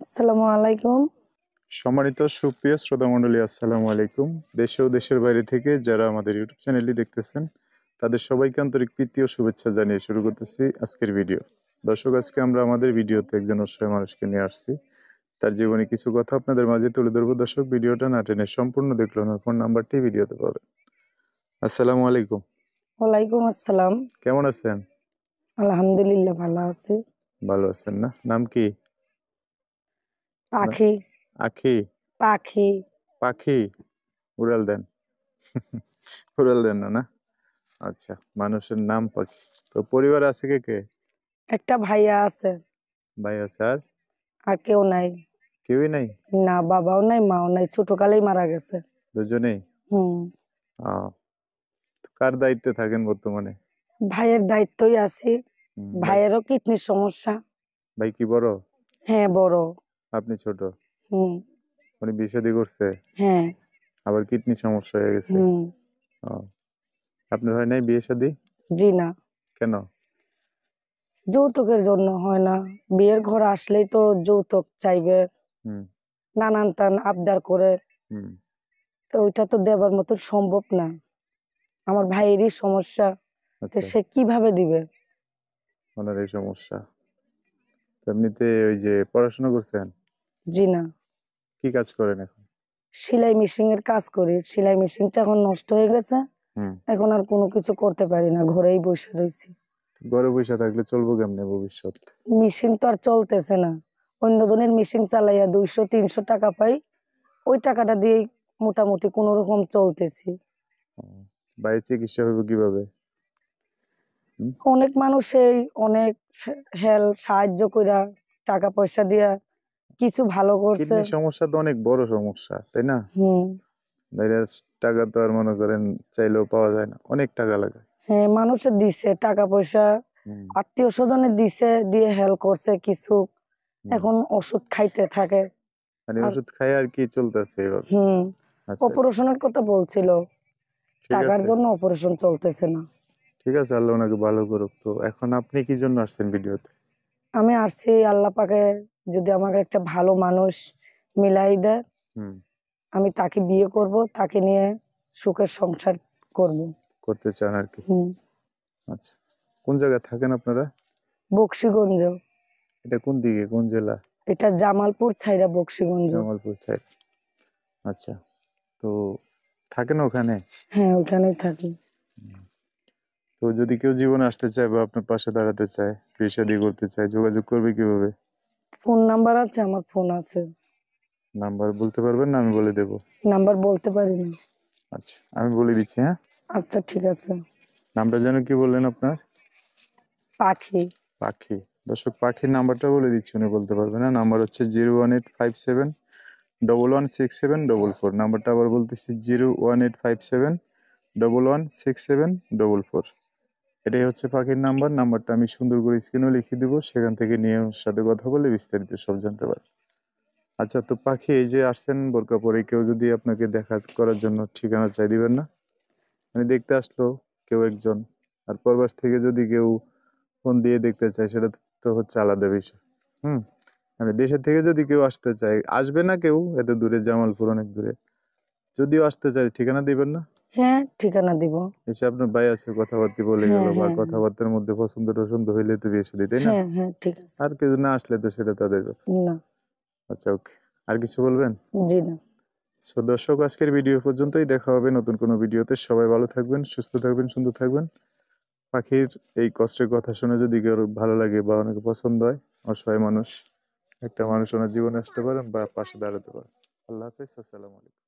আসসালামু আলাইকুম। সম্মানিত সুপ্রিয় শ্রোতা মণ্ডলী, আসসালামু আলাইকুম। দেশে ও দেশের বাইরে থেকে যারা আমাদের ইউটিউব চ্যানেলটি দেখতেছেন তাদের সবাইকে আন্তরিক প্রীতি ও শুভেচ্ছা জানিয়ে শুরু করতেছি আজকের ভিডিও। দর্শক, আজকে আমরা আমাদের ভিডিওতে একজন অসহায় মানুষকে নিয়ে আসছি। তার জীবনে কিছু কথা আপনাদের মাঝে তুলে ধরবো। দর্শক, ভিডিওটা না টেনে সম্পূর্ণ দেখলো না, ফোন নাম্বারটি ভিডিওতে পাবেন। আসসালামু আলাইকুম। ওয়ালাইকুম আসসালাম। কেমন আছেন? আলহামদুলিল্লাহ ভালো আছি। ভালো আছেন না? নাম কি? পাখি। আখি? পাখি। পাখি? উড়াল দেন। উড়াল দেন না? না, আচ্ছা, মানুষের নাম পাখি। তো পরিবার আছে কে কে? একটা ভাইয়া আছে, ভাই আছে, আর আর কেউ নাই। কেউই নাই? না, বাবাও নাই, মাও নাই, ছোটকালেই মারা গেছে। দুজনেই? হুম। আহ কার দায়িত্বে থাকেন বর্তমানে? ভাইয়ের দায়িত্বই আছি। ভাই, ভাইয়েরও কিডনির সমস্যা। ভাই কি বড়? হ্যাঁ, বড়। আপনি ছোট? হুম। উনি বিয়ে শাদী করছে? হ্যাঁ। আবার কিডনি সমস্যা হয়ে গেছে? হুম। আহ আপনার হয় নাই বিয়ে শাদী? জি না, কেন? যৌতুকের জন্য হয় না। বিয়ের ঘর আসলেই তো যৌতুক চাইবে, হুম নানান তান আবদার করে। হুম তো ওইটা তো দেবার মতো সম্ভব না। আমার ভাইয়েরই সমস্যা, তো আচ্ছা, সে কিভাবে দিবে? ওনার এই সমস্যা। তো এমনিতে ওই যে পড়াশোনা করছেন? জি না, কি কাজ করেন এখন? সেলাই মেশিন এর কাজ করি। সেলাই মেশিনটা এখন নষ্ট হয়ে গেছে, হুম এখন আর কোনো কিছু করতে পারি না, ঘরেই বসে রয়েছি। ঘরে বসে থাকলে চলবো কেমনে ভবিষ্যৎ? মেশিন তো আর চলতেছে না। অন্যজনের মেশিন চালাইয়া 200-300 টাকা পাই, ওই টাকাটা দিয়েই মোটামুটি কোনো রকম চলতেছি। বাইরে চিকিৎসা হবে কিভাবে? হুম? অনেক মানুষই অনেক সাহায্য কইরা, টাকা পয়সা দিয়া কিছু ভালো করছে। কিডনি সমস্যা তো অনেক বড় সমস্যা, তাই না? হুম। বাইরের টাকা তো আর মনে করেন চাইলেও পাওয়া যায় না, অনেক টাকা লাগে। হ্যাঁ, মানুষের দিছে টাকা পয়সা, হুম আত্মীয় স্বজনের দিছে, দিয়ে হেল্প করছে কিছু। হুম এখন ওষুধ খাইতে থাকে। মানে আর ওষুধ খাই আর কি চলতেছে এভাবে? হুম, আচ্ছা, অপারেশনের কথা বলছিল, ঠিক টাকার আছে। জন্য অপারেশন চলতেছে না। ঠিক আছে, আল্লাহ ওনাকে ভালো করুক। তো এখন আপনি কি জন্য আসছেন ভিডিওতে? আমি আসছি আল্লাহ পাকে যদি আমাকে একটা ভালো মানুষ মিলাই দেয়, হুম আমি তাকে বিয়ে করব, তাকে নিয়ে সুখের সংসার করব। করতে চান আর কি? হুম। আচ্ছা, কোন জায়গায় থাকেন আপনারা? বকশীগঞ্জ। এটা কোন দিকে, কোন জেলা? এটা জামালপুর ছাইরা বকশীগঞ্জ। জামালপুর সাইড। আচ্ছা, তো থাকেন ওখানে? হ্যাঁ, ওখানেই থাকি। তো যদি কেউ জীবনে আসতে চায় বা আপনার পাশে দাঁড়াতে চায়, বিয়ে শাদী করতে চায়, যোগাযোগ করবে কিভাবে? ফোন নাম্বার আছে, আমার ফোন আছে। নাম্বার বলতে পারবেন না? আমি বলে দেবো। নাম্বার বলতে পারি না। আচ্ছা, আমি বলে দিচ্ছি, হ্যাঁ। আচ্ছা, ঠিক আছে। নামটা যেন কি বললেন আপনার? পাখি। পাখি। দর্শক, পাখির নাম্বারটা বলে দিচ্ছি, উনি বলতে পারবে না। নাম্বার হচ্ছে 01857116744। নাম্বারটা আবার বলতেছি, 01857116744। এটাই হচ্ছে পাখির নাম্বার। নাম্বারটা আমি সুন্দর করে স্ক্রিনে লিখে দিব, সেখান থেকে নিয়ে ওর সাথে কথা বলে বিস্তারিত সব জানতে পারবেন। আচ্ছা, তো পাখি, এই যে আসছেন বোরকা পরে, কেউ যদি আপনাকে দেখা করার জন্য ঠিকানা চাই, দিবেন না? মানে দেখতে আসলো কেউ একজন, আর পরবাস থেকে যদি কেউ ফোন দিয়ে দেখতে চায়, সেটা তো হচ্ছে আলাদা বিষয়। হুম মানে দেশের থেকে যদি কেউ আসতে চায়, আসবে না কেউ এত দূরে, জামালপুর অনেক দূরে। যদিও আসতে চায়, ঠিকানা দিবেন না? হ্যাঁ, ঠিকানা দিব। এসে আপনার ভাই আছে, কথাবার্তা বলে গেল, হ্যাঁ, বা হ্যাঁ, কথাবার্তার মধ্যে পছন্দ টছন্দ হইলে তো বিয়ে শাদী, তাই না? হ্যাঁ, হ্যাঁ, ঠিক আছে। আর কেউ না আসলে তো সেটা তাদের ব্যাপার। না। আচ্ছা, ওকে। আর কিছু বলবেন? জি না। সো দর্শক, আজকের ভিডিও পর্যন্তই। দেখা হবে নতুন কোনো ভিডিওতে। সবাই ভালো থাকবেন, সুস্থ থাকবেন, সুন্দর থাকবেন। পাখির এই কষ্টের কথা শুনে যদি কেউ ভালো লাগে বা অনেকে পছন্দ হয়, অসহায় মানুষ, একটা মানুষ ওনার জীবনে আসতে পারেন বা পাশে দাঁড়াতে পারেন। আল্লাহ হাফেজ, আসসালামু আলাইকুম।